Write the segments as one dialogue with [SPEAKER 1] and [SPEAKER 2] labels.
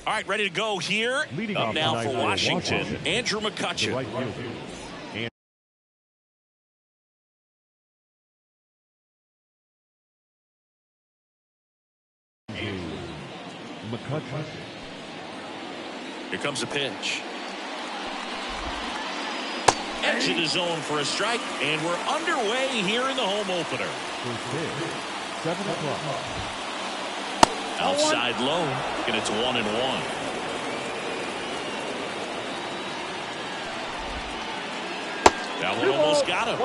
[SPEAKER 1] All right, ready to go here.
[SPEAKER 2] Leading
[SPEAKER 1] Up
[SPEAKER 2] off
[SPEAKER 1] now
[SPEAKER 2] tonight
[SPEAKER 1] for
[SPEAKER 2] for
[SPEAKER 1] Washington,
[SPEAKER 2] Washington,
[SPEAKER 1] Andrew
[SPEAKER 2] the
[SPEAKER 1] McCutchen.
[SPEAKER 2] right fielder. McCutchen.
[SPEAKER 1] Here comes a pitch. Edge of the zone for a strike, and we're underway here in the home opener.
[SPEAKER 2] First pitch, 7 o'clock.
[SPEAKER 1] Outside low, and it's 1-1. That one almost got him.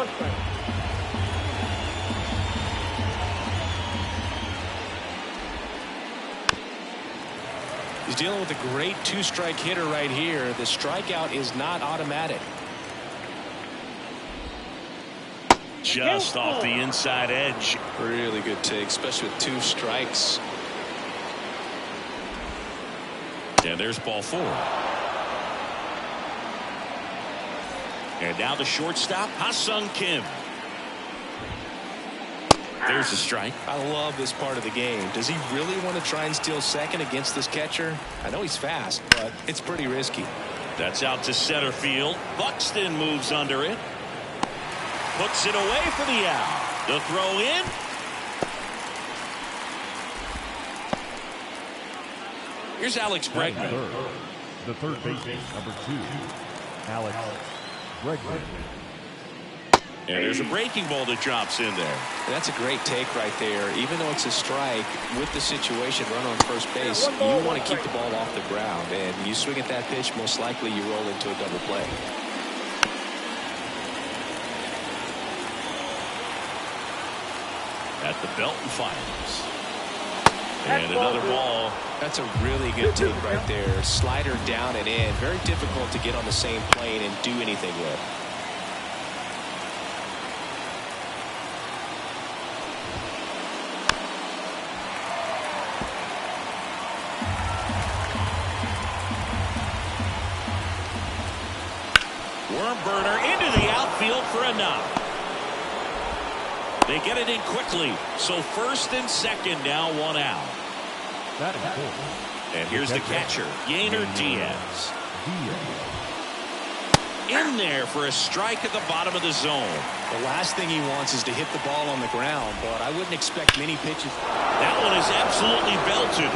[SPEAKER 3] He's dealing with a great two-strike hitter right here. The strikeout is not automatic.
[SPEAKER 1] Just off the inside edge.
[SPEAKER 3] Really good take, especially with 2 strikes.
[SPEAKER 1] And there's ball 4. And now the shortstop, Ha-Sung Kim. There's a strike.
[SPEAKER 3] I love this part of the game. Does he really want to try and steal second against this catcher? I know he's fast, but it's pretty risky.
[SPEAKER 1] That's out to center field. Buxton moves under it. Puts it away for the out. The throw in. Here's Alex Bregman.
[SPEAKER 2] The third baseman, number 2, Alex Bregman.
[SPEAKER 1] And there's a breaking ball that drops in there.
[SPEAKER 3] That's a great take right there. Even though it's a strike, with the situation, run on first base, you want to keep the ball off the ground. And you swing at that pitch, most likely you roll into a double play.
[SPEAKER 1] At the belt and fires. And another ball.
[SPEAKER 3] That's a really good take right there. Slider down and in. Very difficult to get on the same plane and do anything with.
[SPEAKER 1] Worm burner into the outfield for a knock. They get it in quickly. So first and second now, 1 out.
[SPEAKER 2] That is 4.
[SPEAKER 1] And here's the catcher, Yainer Diaz. In there for a strike at the bottom of the zone.
[SPEAKER 3] The last thing he wants is to hit the ball on the ground, but I wouldn't expect many pitches.
[SPEAKER 1] That one is absolutely belted.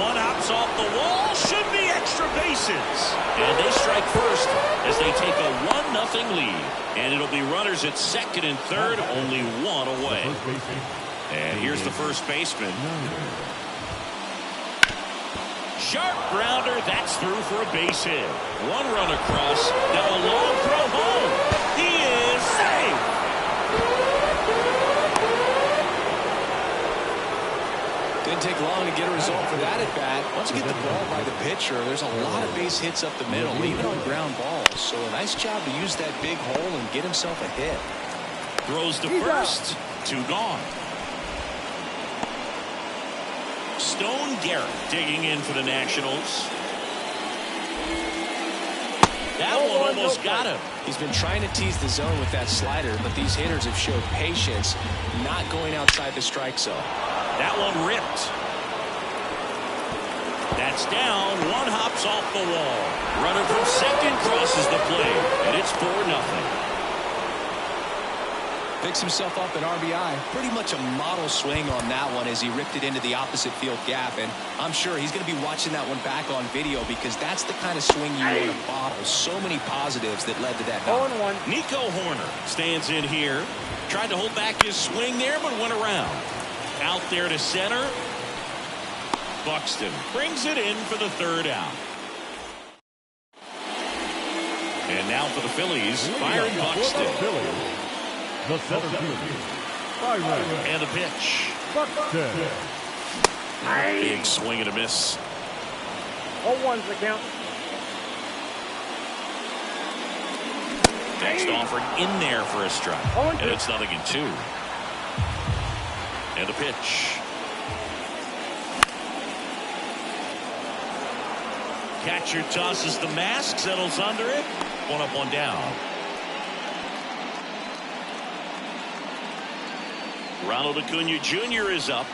[SPEAKER 1] One hops off the wall, should be extra bases. And they strike first as they take a 1-0 lead. And it'll be runners at second and third, only 1 away. And here's the first baseman. Sharp grounder, that's through for a base hit. 1 run across, now a long throw home. He is safe.
[SPEAKER 3] Didn't take long to get a result for that at bat. Once you get the ball by the pitcher, there's a lot of base hits up the middle, even on ground balls. So a nice job to use that big hole and get himself a hit.
[SPEAKER 1] Throws to first, 2 gone. Stone Garrett digging in for the Nationals. That one almost got him.
[SPEAKER 3] He's been trying to tease the zone with that slider, but these hitters have showed patience, not going outside the strike zone.
[SPEAKER 1] That one ripped. That's down. 1 hops off the wall. Runner from second crosses the plate, and it's 4-0.
[SPEAKER 3] Picks himself up an RBI. Pretty much a model swing on that one as he ripped it into the opposite field gap. And I'm sure he's going to be watching that one back on video because that's the kind of swing you want to bottle. So many positives that led to that knock.
[SPEAKER 1] Nico Horner stands in here. Tried to hold back his swing there, but went around. Out there to center. Buxton brings it in for the 3rd out. And now for the Phillies, Byron Buxton.
[SPEAKER 2] The center fielder, Byron.
[SPEAKER 1] And the pitch.
[SPEAKER 2] Buxton.
[SPEAKER 1] Big swing and a miss.
[SPEAKER 4] 0-1's the count.
[SPEAKER 1] Next offered in there for a strike. And it's 0-2. And the pitch. Catcher tosses the mask, settles under it. 1 up, 1 down. Ronald Acuna Jr. is up.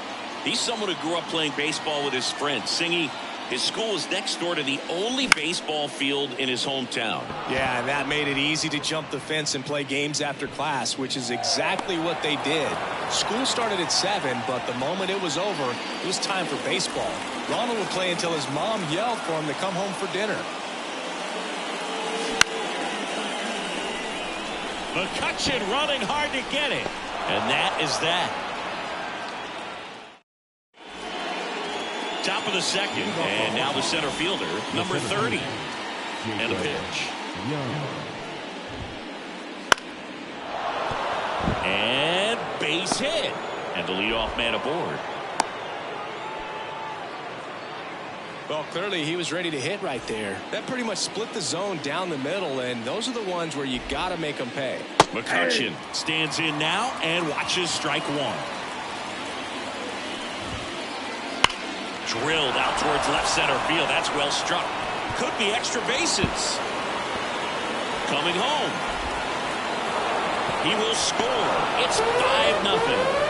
[SPEAKER 1] He's someone who grew up playing baseball with his friend Singy. His school is next door to the only baseball field in his hometown.
[SPEAKER 3] Yeah, and that made it easy to jump the fence and play games after class, which is exactly what they did. School started at 7, but the moment it was over, it was time for baseball. Ronald would play until his mom yelled for him to come home for dinner.
[SPEAKER 1] McCutchen running hard to get it. And that is that. Top of the second, and now the center fielder, number 30. And a pitch. And base hit. And the leadoff man aboard.
[SPEAKER 3] Well, clearly he was ready to hit right there. That pretty much split the zone down the middle, and those are the ones where you got to make them pay.
[SPEAKER 1] McCutchen stands in now and watches strike one. Drilled out towards left center field. That's well struck. Could be extra bases. Coming home. He will score. It's 5-0.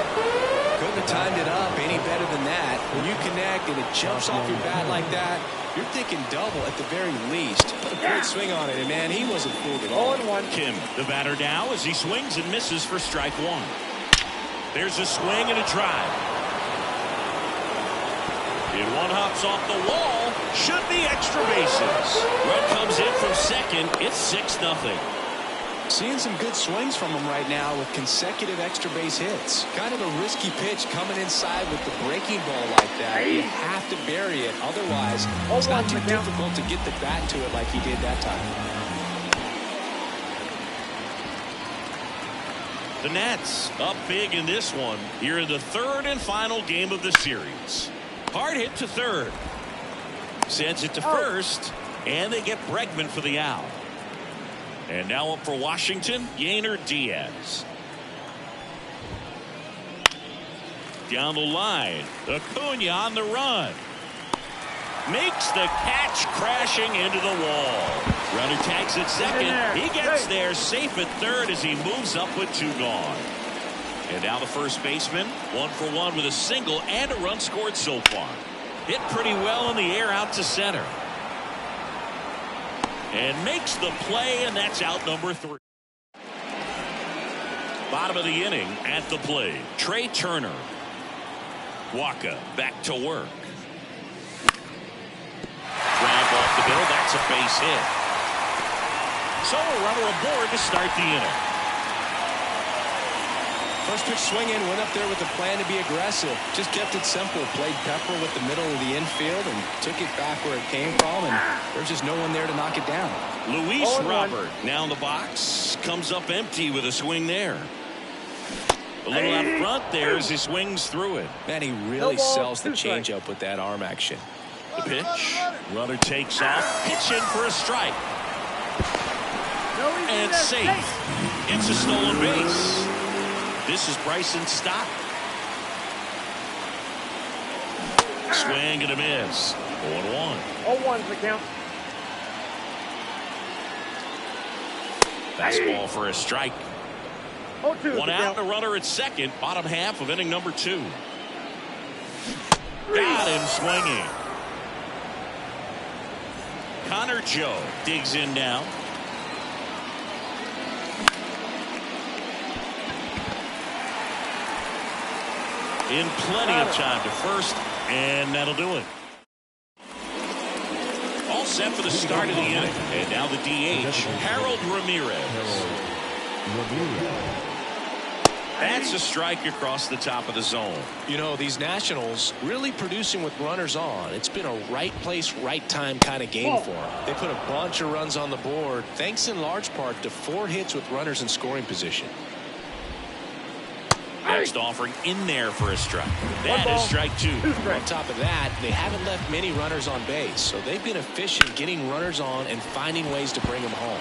[SPEAKER 3] Couldn't have timed it up any better than that. When you connect and it jumps off your bat like that, you're thinking double at the very least. Put a great swing on it, and man, he wasn't fooled at all.
[SPEAKER 4] 0-1.
[SPEAKER 1] Kim, the batter now, as he swings and misses for strike one. There's a swing and a drive. And one hops off the wall. Should be extra bases. Run comes in from second. It's 6-0.
[SPEAKER 3] Seeing some good swings from him right now with consecutive extra base hits. Kind of a risky pitch coming inside with the breaking ball like that. You have to bury it. Otherwise, it's not too difficult to get the bat to it like he did that time.
[SPEAKER 1] The Nats up big in this one here in the third and final game of the series. Hard hit to third. Sends it to first. And they get Bregman for the out. And now up for Washington, Yainer Diaz. Down the line, Acuna on the run. Makes the catch, crashing into the wall. Runner tags at second. He gets there safe at third as he moves up with 2 gone. And now the first baseman, 1 for 1 with a single and a run scored so far. Hit pretty well in the air out to center. And makes the play, and that's out number 3. Bottom of the inning at the plate. Trey Turner. Waka back to work. Drive off the middle. That's a base hit. So a runner aboard to start the inning.
[SPEAKER 3] First pitch swinging, went up there with a plan to be aggressive. Just kept it simple. Played pepper with the middle of the infield and took it back where it came from. And there's just no one there to knock it down.
[SPEAKER 1] Luis Robert now in the box. Comes up empty with a swing there. A little out front there as he swings through it.
[SPEAKER 3] Man, he really sells the changeup with that arm action.
[SPEAKER 1] The pitch. Runner takes off. Pitch in for a strike. And it's safe. It's a stolen base. This is Bryson Stott. Swing and a miss. 0-1.
[SPEAKER 4] 0-1's the count.
[SPEAKER 1] Fastball for a strike.
[SPEAKER 4] 0-2.
[SPEAKER 1] One out and a runner at second. Bottom half of inning number 2. Got him swinging. Connor Joe digs in now. In plenty of time to first, and that'll do it. All set for the start of the inning. And now the DH, Harold Ramirez. That's a strike across the top of the zone.
[SPEAKER 3] You know, these Nationals really producing with runners on. It's been a right place, right time kind of game for them. They put a bunch of runs on the board, thanks in large part to 4 hits with runners in scoring position.
[SPEAKER 1] Next offering in there for a strike. That is strike 2.
[SPEAKER 3] On top of that, they haven't left many runners on base, so they've been efficient getting runners on and finding ways to bring them home.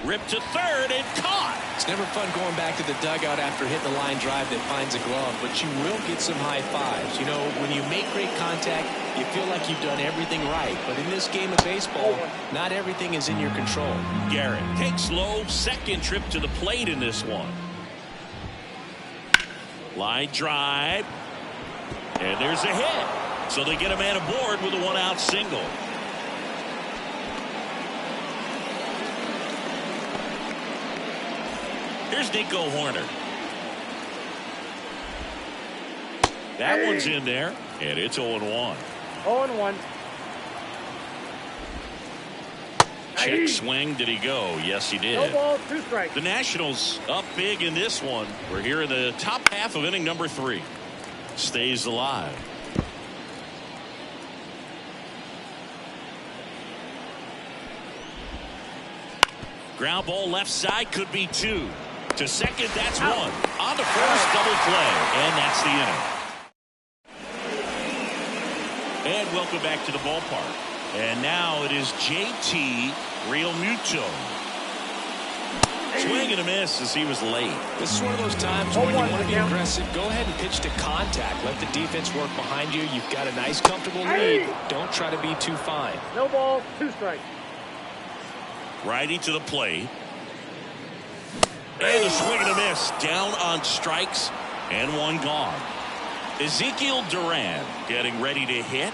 [SPEAKER 1] Ripped to third and caught.
[SPEAKER 3] It's never fun going back to the dugout after hitting a line drive that finds a glove, but you will get some high fives. You know, when you make great contact, You feel like you've done everything right, but in this game of baseball, not everything is in your control.
[SPEAKER 1] Garrett takes low, second trip to the plate in this one. Line drive. And there's a hit. So they get a man aboard with a one-out single. Here's Nico Hoerner. That one's in there, and it's 0-1.
[SPEAKER 4] 0-1.
[SPEAKER 1] Check swing. Did he go? Yes, he did.
[SPEAKER 4] No balls, 2 strikes.
[SPEAKER 1] The Nationals up big in this one. We're here in the top half of inning number 3. Stays alive. Ground ball left side, could be 2. To second, that's 1. On to first, double play, and that's the inning. And welcome back to the ballpark. And now it is JT Realmuto. Swing and a miss as he was late.
[SPEAKER 3] This is one of those times when you want to be aggressive. Go ahead and pitch to contact. Let the defense work behind you. You've got a nice, comfortable lead. Don't try to be too fine.
[SPEAKER 4] No balls, 2 strikes.
[SPEAKER 1] Righty to the plate. And a swing and a miss. Down on strikes and 1 gone. Ezekiel Duran getting ready to hit.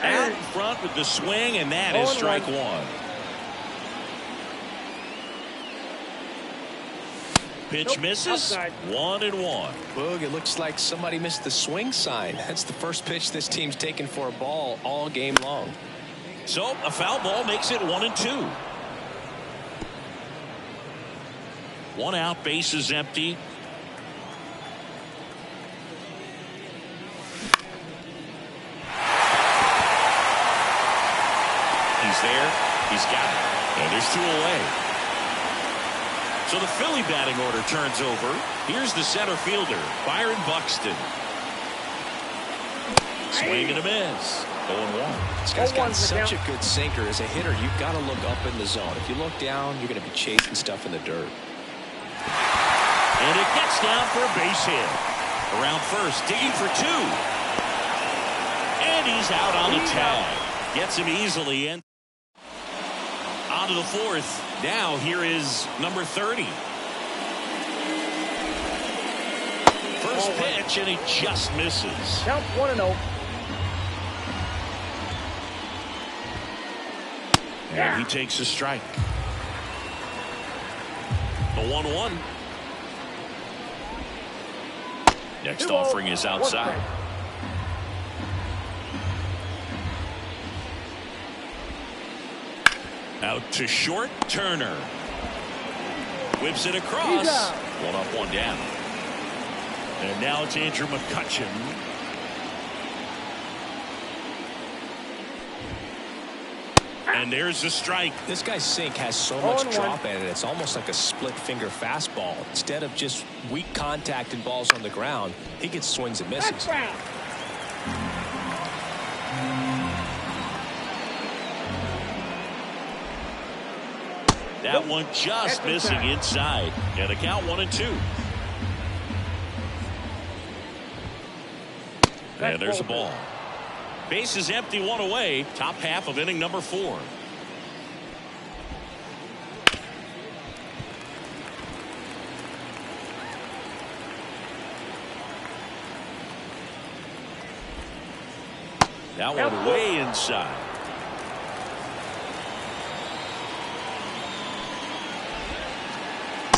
[SPEAKER 1] Out in front with the swing, and that is strike 1. Pitch misses. 1-1.
[SPEAKER 3] Boog, it looks like somebody missed the swing sign. That's the first pitch this team's taken for a ball all game long.
[SPEAKER 1] So a foul ball makes it 1-2. 1 out, bases empty. He's there. He's got it. And there's 2 away. So the Philly batting order turns over. Here's the center fielder, Byron Buxton. Swing and a miss. 0-1.
[SPEAKER 3] This guy's got such a good sinker. As a hitter, you've got to look up in the zone. If you look down, you're going to be chasing stuff in the dirt.
[SPEAKER 1] And it gets down for a base hit. Around first, digging for 2. And he's out on the tag. Gets him easily in. On to the 4th. Now here is number 30. First pitch, and he just misses.
[SPEAKER 4] Count 1-0.
[SPEAKER 1] And he takes a strike. The 1-1. Next offering is outside. Out to short, Turner. Whips it across. 1 up, 1 down. And now it's Andrew McCutchen. And there's the strike.
[SPEAKER 3] This guy's sink has so much drop in it. It's almost like a split finger fastball. Instead of just weak contact and balls on the ground, he gets swings and misses.
[SPEAKER 1] That one just missing inside. And the count 1-2. And there's a ball. Base is empty, 1 away. Top half of inning number 4. That one way inside.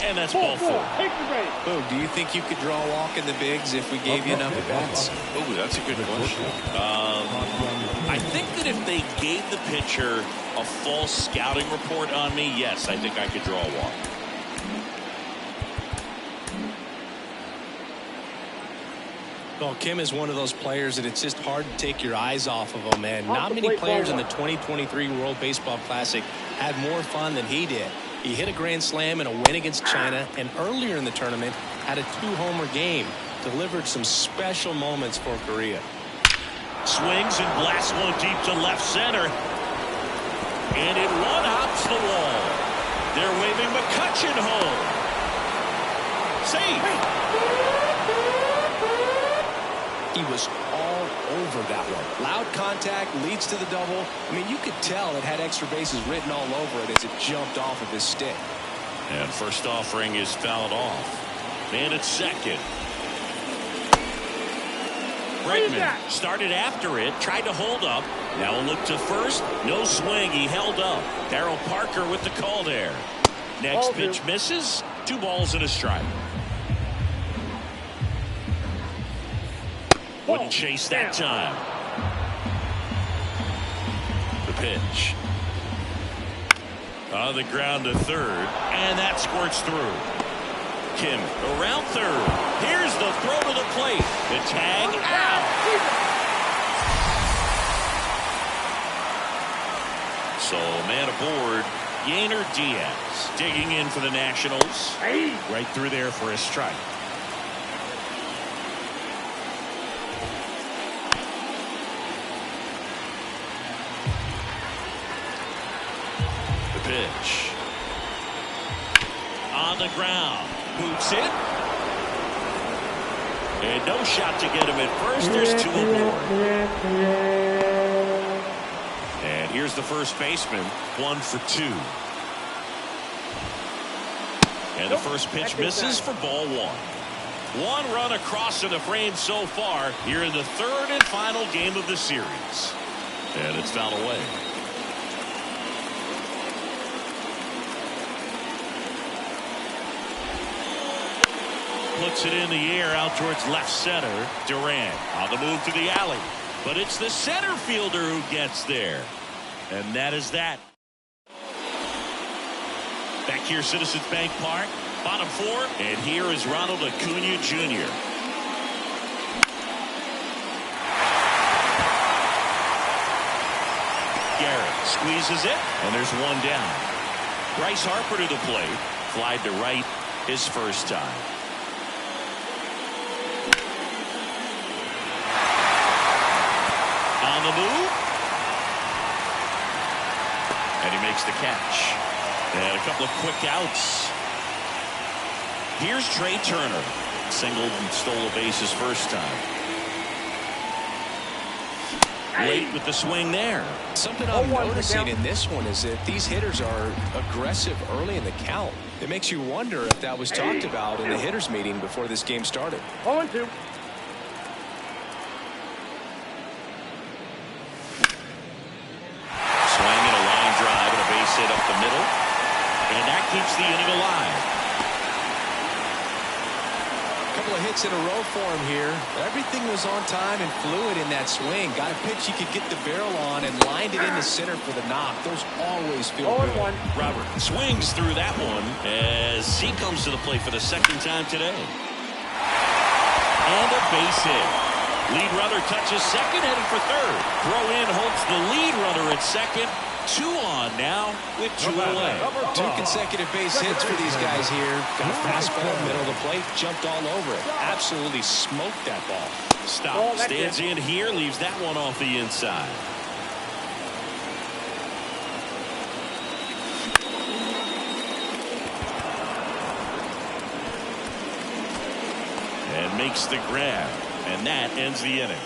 [SPEAKER 1] And that's ball 4.
[SPEAKER 3] Oh, do you think you could draw a walk in the bigs if we gave you enough at bats?
[SPEAKER 1] Oh, that's a good question. I think that if they gave the pitcher a false scouting report on me, yes, I think I could draw a walk.
[SPEAKER 3] Well, Kim is one of those players that it's just hard to take your eyes off of him, and not many players in the 2023 World Baseball Classic had more fun than he did. He hit a grand slam in a win against China, and earlier in the tournament had a 2-homer game. Delivered some special moments for Korea.
[SPEAKER 1] Swings and blasts one deep to left center. And it one-hops the wall. They're waving McCutchen home. Safe.
[SPEAKER 3] He was all over that one. Loud contact leads to the double. I mean, you could tell it had extra bases written all over it as it jumped off of his stick.
[SPEAKER 1] And first offering is fouled off. And it's second. Bregman started after it, tried to hold up. Now a look to first. No swing. He held up. Darryl Parker with the call there. Next pitch misses. 2 balls and a strike. Wouldn't chase that time. The pitch. On the ground to third. And that squirts through. Kim around third. Here's the throw to the plate. The tag out. So man aboard. Yainer Diaz digging in for the Nationals. Right through there for a strike. The pitch. On the ground. Boots it. And no shot to get him at first. There's 2 aboard. And here's the first baseman. 1 for 2. And the first pitch misses for ball 1. 1 run across in the frame so far here in the 3rd and final game of the series. And it's fouled away. Puts it in the air out towards left center. Durant on the move to the alley. But it's the center fielder who gets there. And that is that. Back here, Citizens Bank Park. Bottom 4. And here is Ronald Acuna Jr. Garrett squeezes it. And there's 1 down. Bryce Harper to the plate. Flied to right his first time. On the move. And he makes the catch. And a couple of quick outs. Here's Trey Turner. Singled and stole a base his first time. Late with the swing there.
[SPEAKER 3] Something I'm noticing in this one is that these hitters are aggressive early in the count. It makes you wonder if that was talked about in the hitters meeting before this game started.
[SPEAKER 4] 0-2.
[SPEAKER 1] Hit up the middle, and that keeps the inning alive.
[SPEAKER 3] A couple of hits in a row for him here. Everything was on time and fluid in that swing. Got a pitch he could get the barrel on and lined it into center for the knock. Those always feel good.
[SPEAKER 1] Robert swings through that one as he comes to the plate for the 2nd time today. And a base hit. Lead runner touches second, headed for third. Throw in holds the lead runner at second. 2 on now with 2 away.
[SPEAKER 3] 2 consecutive base hits for these guys here. Got a fastball, middle of the plate, jumped all over it. Absolutely smoked that ball.
[SPEAKER 1] Stop. Stands in here, leaves that one off the inside. And makes the grab. And that ends the inning.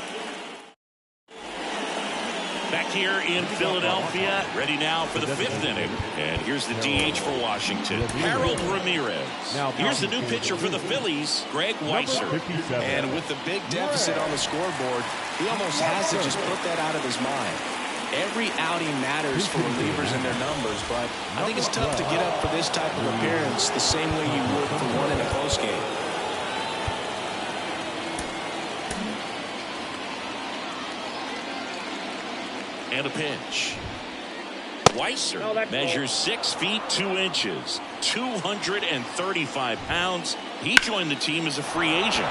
[SPEAKER 1] Back here in Philadelphia, ready now for the 5th inning. And here's the DH for Washington, Harold Ramirez. Here's the new pitcher for the Phillies, Greg Weisser.
[SPEAKER 3] And with the big deficit on the scoreboard, he almost has to just put that out of his mind. Every outing matters for relievers and their numbers, but I think it's tough to get up for this type of appearance the same way you would for one in a postgame.
[SPEAKER 1] And a pitch. Weisser measures 6 feet 2 inches, 235 pounds. He joined the team as a free agent.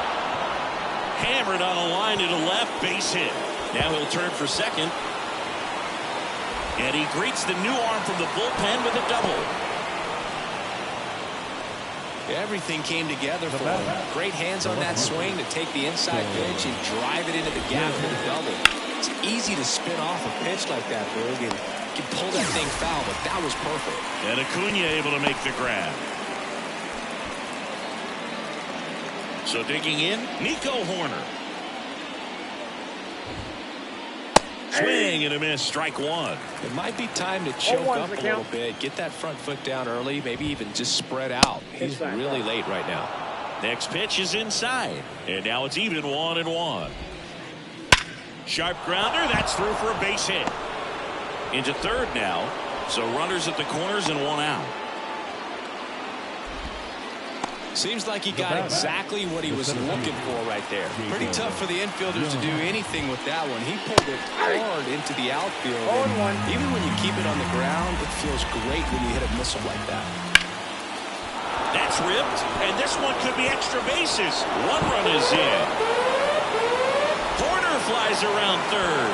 [SPEAKER 1] Hammered on a line to the left, base hit. Now he'll turn for second. And he greets the new arm from the bullpen with a double.
[SPEAKER 3] Everything came together for him. Great hands on that swing to take the inside pitch and drive it into the gap for the double. It's easy to spin off a pitch like that, Boog, and you can pull that thing foul, but that was perfect.
[SPEAKER 1] And Acuna able to make the grab. So digging in, Nico Hoerner. Swing and a miss, strike one.
[SPEAKER 3] It might be time to choke
[SPEAKER 4] 0-1's
[SPEAKER 3] up
[SPEAKER 4] the
[SPEAKER 3] a little
[SPEAKER 4] count.
[SPEAKER 3] bit, get that front foot down early, maybe even just spread out. He's
[SPEAKER 4] Inside.
[SPEAKER 3] really late right now.
[SPEAKER 1] Next pitch is inside, and now it's even 1-1. Sharp grounder, that's through for a base hit. Into third now, so runners at the corners and one out.
[SPEAKER 3] Seems like he got exactly what he was looking for right there. Pretty tough for the infielders to do anything with that one. He pulled it hard into the outfield. And even when you keep it on the ground, it feels great when you hit a missile like that.
[SPEAKER 1] That's ripped, and this one could be extra bases. One run is in. Porter flies around third.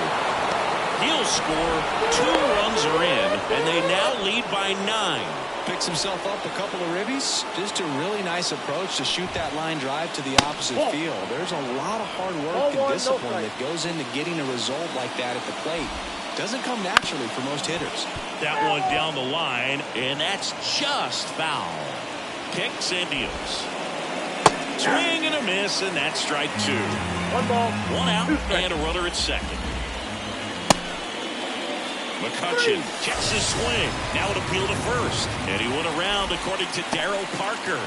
[SPEAKER 1] He'll score. 2 runs are in, and they now lead by 9.
[SPEAKER 3] Picks himself up a couple of ribbies. Just a really nice approach to shoot that line drive to the opposite field. There's a lot of hard work and discipline that goes into getting a result like that at the plate. Doesn't come naturally for most hitters.
[SPEAKER 1] That one down the line, and that's just foul. Kicks and deals. Swing and a miss, and that's strike 2.
[SPEAKER 4] 1 ball.
[SPEAKER 1] 1 out, and a runner at second. McCutchen checks his swing. Now an appeal to first. And he went around according to Darryl Parker.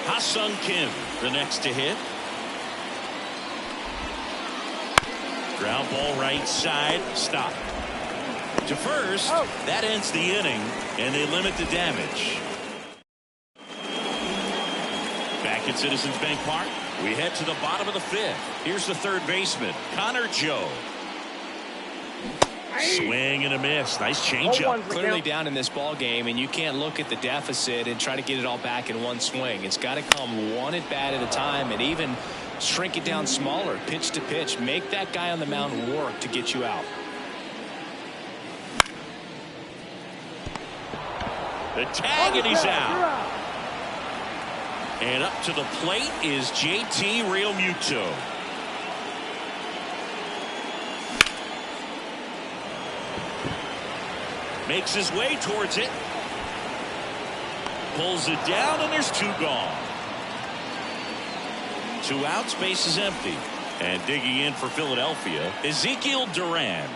[SPEAKER 1] Ha-Sung Kim, the next to hit. Ground ball right side. Stop. To first. That ends the inning, and they limit the damage. Back at Citizens Bank Park, we head to the bottom of the 5th. Here's the third baseman, Connor Joe. Swing and a miss. Nice changeup.
[SPEAKER 3] Clearly down in this ball game, and you can't look at the deficit and try to get it all back in one swing. It's got to come one at bat at a time, and even shrink it down smaller, pitch to pitch. Make that guy on the mound work to get you out.
[SPEAKER 1] The tag, and he's out. And up to the plate is JT Realmuto. Makes his way towards it. Pulls it down, and there's 2 gone. 2 outs, base is empty. And digging in for Philadelphia, Ezekiel Duran.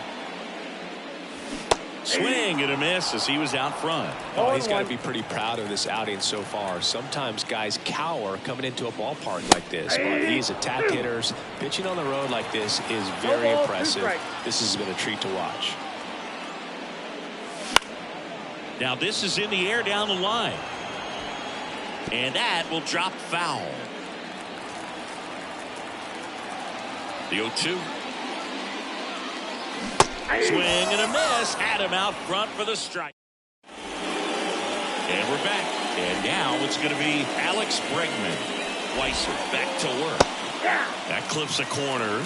[SPEAKER 1] Swing and a miss as he was out front.
[SPEAKER 3] Oh, he's got to be pretty proud of this outing so far. Sometimes guys cower coming into a ballpark like this, but he's attacked hitters. Pitching on the road like this is very impressive. This has been a treat to watch.
[SPEAKER 1] Now this is in the air down the line. And that will drop foul. The 0-2. Swing and a miss. Had him out front for the strike. And we're back. And now it's going to be Alex Bregman. Weiser back to work. That clips a corner.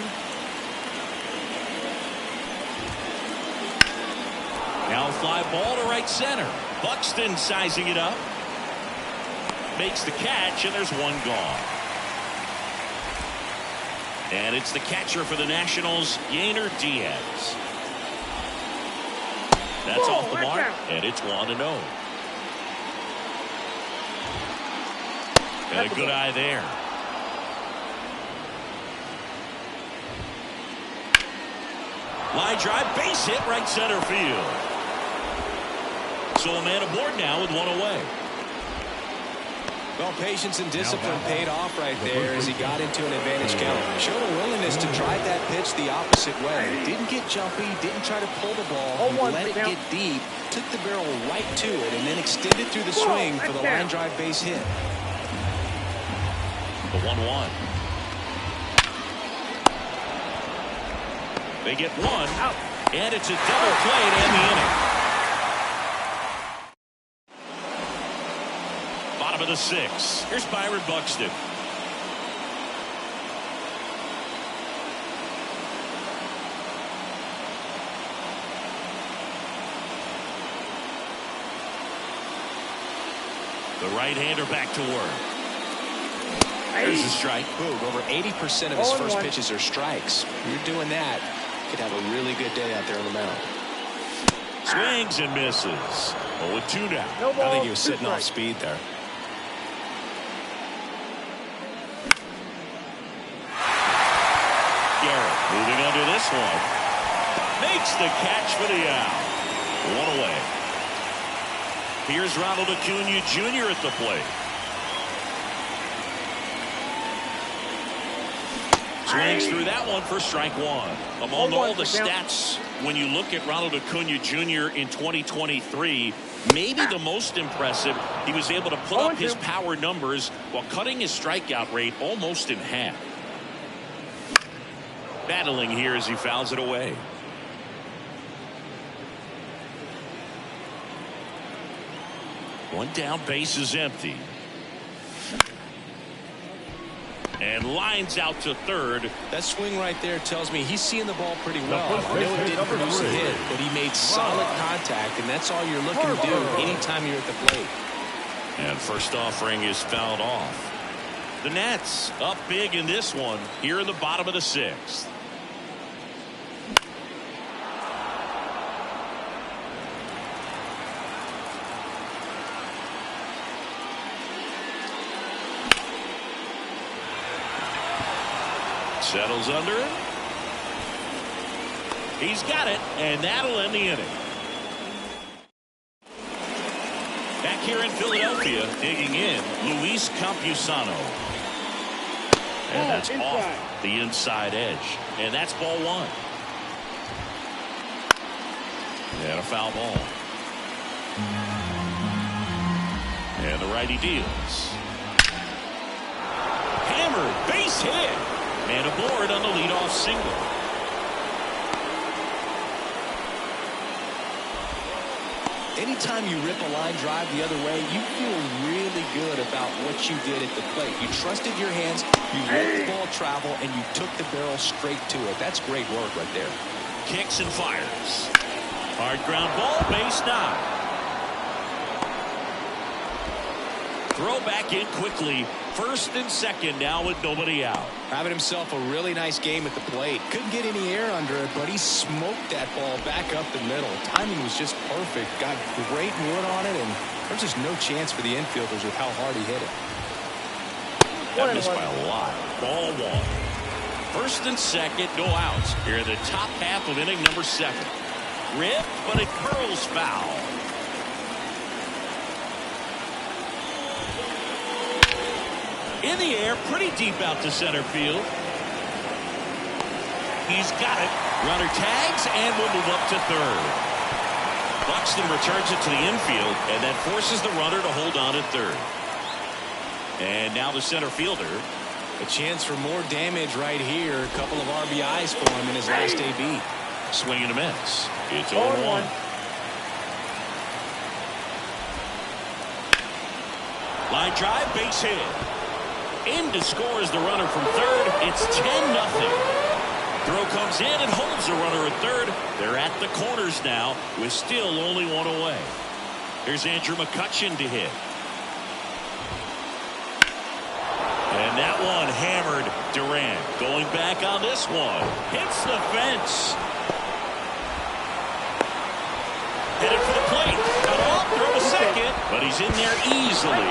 [SPEAKER 1] Now a fly ball to right center. Buxton sizing it up. Makes the catch, and there's 1 gone. And it's the catcher for the Nationals, Yainer Diaz. That's off the mark, and it's 1-0. And a good eye there. Line drive, base hit, right center field. So a man aboard now with 1 away.
[SPEAKER 3] Well, patience and discipline paid off right there as he got into an advantage count. Showed a willingness to drive that pitch the opposite way. Didn't get jumpy, didn't try to pull the ball. He let it get deep, took the barrel right to it, and then extended through the swing for the line drive base hit.
[SPEAKER 1] The 1-1. They get 1 out, and it's a double play to end the inning. Bottom of the 6th. Here's Byron Buxton. The right-hander back to work. There's a strike.
[SPEAKER 3] Boom. Over 80% of his first pitches are strikes. You're doing that, you could have a really good day out there on the mound.
[SPEAKER 1] Swings and misses. 0-2 now.
[SPEAKER 3] I think he was sitting off speed there.
[SPEAKER 1] Garrett moving under this one. makes the catch for the out. One away. Here's Ronald Acuna Jr. at the plate. Swings through that one for strike one. Among all the stats, when you look at Ronald Acuna Jr. in 2023, maybe the most impressive, he was able to put up his power numbers while cutting his strikeout rate almost in half. Battling here as he fouls it away. One down, base is empty. And lines out to third.
[SPEAKER 3] That swing right there tells me he's seeing the ball pretty well. I know it didn't produce a hit, but he made solid contact, and that's all you're looking to do anytime you're at the plate.
[SPEAKER 1] And first offering is fouled off. The Nats up big in this one here in the bottom of the sixth. Settles under it. He's got it, and that'll end the inning. Back here in Philadelphia, digging in, Luis Campusano. And that's off the inside edge. And that's ball one. And a foul ball. And the righty deals. Hammered, base hit. And aboard on the leadoff single.
[SPEAKER 3] Anytime you rip a line drive the other way, you feel really good about what you did at the plate. You trusted your hands, you let the ball travel, and you took the barrel straight to it. That's great work right there.
[SPEAKER 1] Kicks and fires. Hard ground ball, base knock. Throw back in quickly. First and second now with nobody out.
[SPEAKER 3] Having himself a really nice game at the plate. Couldn't get any air under it, but he smoked that ball back up the middle. Timing was just perfect. Got great wood on it, and there's just no chance for the infielders with how hard he hit it.
[SPEAKER 1] That missed by a lot. Ball one. First and second, no outs. Here in the top half of inning number 7. Ripped, but it curls foul. In the air, pretty deep out to center field. He's got it. Runner tags and will move up to third. Buxton returns it to the infield, and that forces the runner to hold on at third. And now the center fielder.
[SPEAKER 3] A chance for more damage right here. A couple of RBIs for him in his last AB.
[SPEAKER 1] Swing and a miss. It's 0-1. Line drive, base hit. In to score is the runner from third. It's 10-0. Throw comes in and holds the runner at third. They're at the corners now with still only one away. Here's Andrew McCutchen to hit. And that one hammered. Durant going back on this one. Hits the fence. Headed for the plate. Cut off, throw to second. But he's in there easily.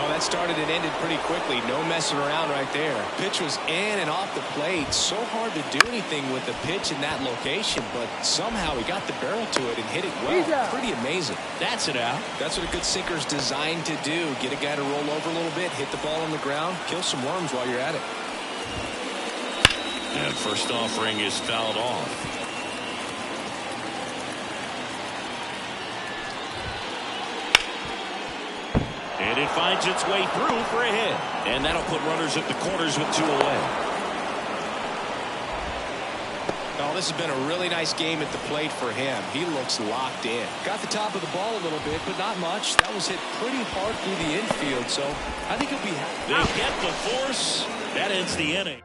[SPEAKER 3] That started and ended pretty quickly. No messing around right there. Pitch was in and off the plate. So hard to do anything with the pitch in that location, but somehow he got the barrel to it and hit it well. Pretty amazing.
[SPEAKER 1] That's it out.
[SPEAKER 3] That's what a good sinker is designed to do. Get a guy to roll over a little bit, hit the ball on the ground, kill some worms while you're at it.
[SPEAKER 1] And first offering is fouled off. And it finds its way through for a hit. And that'll put runners at the corners with 2 away.
[SPEAKER 3] Oh, this has been a really nice game at the plate for him. He looks locked in. Got the top of the ball a little bit, but not much. That was hit pretty hard through the infield, so I think he'll be happy.
[SPEAKER 1] They get the force. That ends the inning.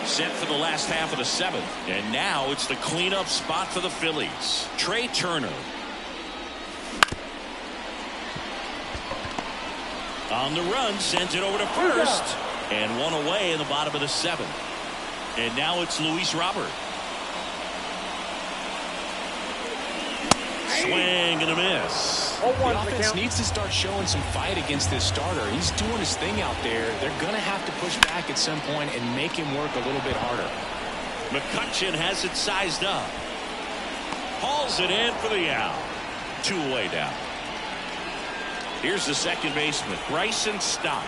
[SPEAKER 1] Set for the last half of the 7th. And now it's the cleanup spot for the Phillies. Trey Turner. On the run, sends it over to first. And one away in the bottom of the 7th. And now it's Luis Robert. Swing and a miss.
[SPEAKER 4] 0-1
[SPEAKER 3] The
[SPEAKER 4] the
[SPEAKER 3] offense
[SPEAKER 4] count.
[SPEAKER 3] needs to start showing some fight against this starter. He's doing his thing out there. They're going to have to push back at some point and make him work a little bit harder.
[SPEAKER 1] McCutchen has it sized up. Hauls it in for the out. 2 away down. Here's the second baseman, Bryson Stott.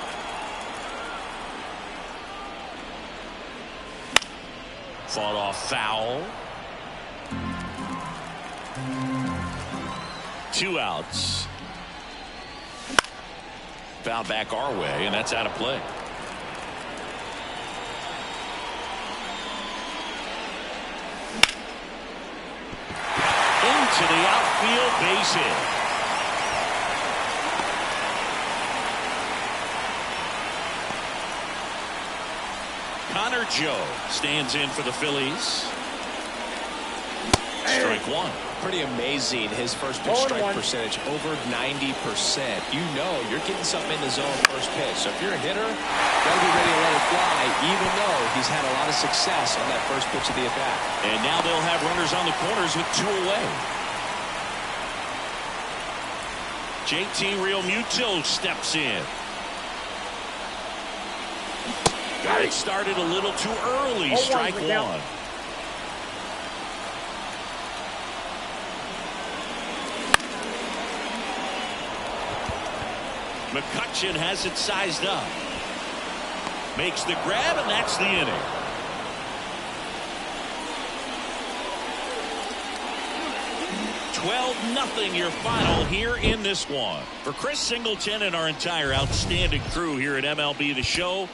[SPEAKER 1] Fought off foul. 2 outs. Foul back our way, and that's out of play. Into the outfield, base hit. Connor Joe stands in for the Phillies. Strike 1.
[SPEAKER 3] Pretty amazing, his first pitch strike percentage, over 90%. You know you're getting something in the zone first pitch. So if you're a hitter, got to be ready to let it fly, even though he's had a lot of success on that first pitch of the at-bat.
[SPEAKER 1] And now they'll have runners on the corners with 2 away. JT Realmuto steps in. Got it started a little too early. Strike 1. McCutchen has it sized up. Makes the grab, and that's the inning. (12-0) your final here in this one. For Chris Singleton and our entire outstanding crew here at MLB The Show,